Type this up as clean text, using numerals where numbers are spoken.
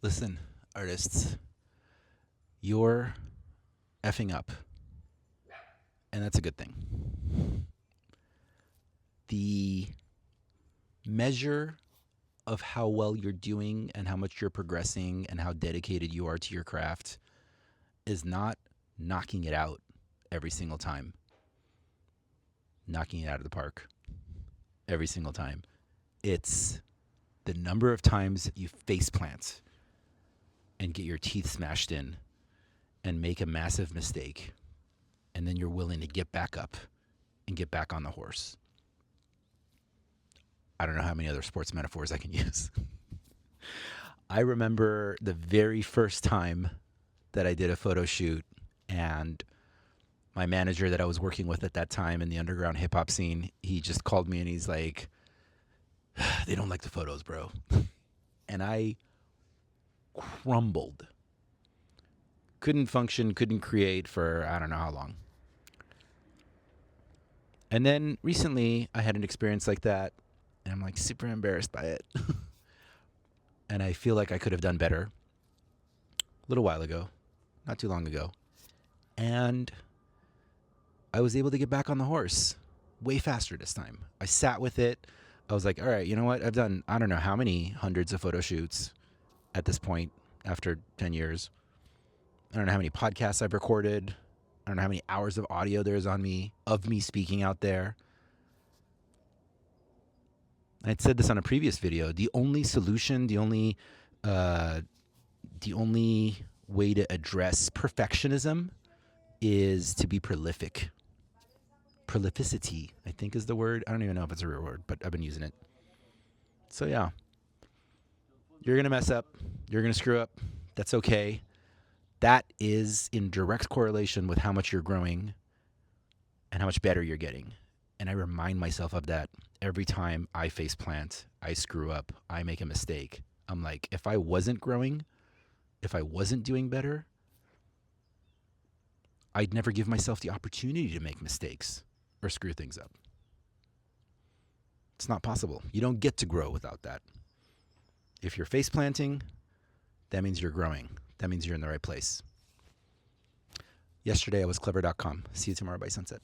Listen, artists, you're effing up, and that's a good thing. The measure of how well you're doing and how much you're progressing and how dedicated you are to your craft is not knocking it out every single time, knocking it out of the park every single time. It's the number of times you face plant and get your teeth smashed in and make a massive mistake, and then you're willing to get back up and get back on the horse. I don't know how many other sports metaphors I can use. I remember the very first time that I did a photo shoot, and my manager that I was working with at that time in the underground hip hop scene, he just called me and he's like, "They don't like the photos, bro." And I crumbled. Couldn't function, couldn't create for I don't know how long. And then recently I had an experience like that, and I'm like super embarrassed by it. And I feel like I could have done better a little while ago, not too long ago. And I was able to get back on the horse way faster this time. I sat with it. I was like, all right, you know what? I've done, I don't know how many hundreds of photo shoots at this point after 10 years. I don't know how many podcasts I've recorded. I don't know how many hours of audio there's on me, of me speaking out there. I'd said this on a previous video. The only solution, the only way to address perfectionism is to be prolific. Prolificity, I think, is the word. I don't even know if it's a real word, but I've been using it. So yeah, you're going to mess up. You're going to screw up. That's okay. That is in direct correlation with how much you're growing and how much better you're getting. And I remind myself of that every time I face plant, I screw up, I make a mistake. I'm like, if I wasn't growing, if I wasn't doing better, I'd never give myself the opportunity to make mistakes or screw things up. It's not possible. You don't get to grow without that. If you're face planting, that means you're growing. That means you're in the right place. Yesterday I was clever.com. See you tomorrow by sunset.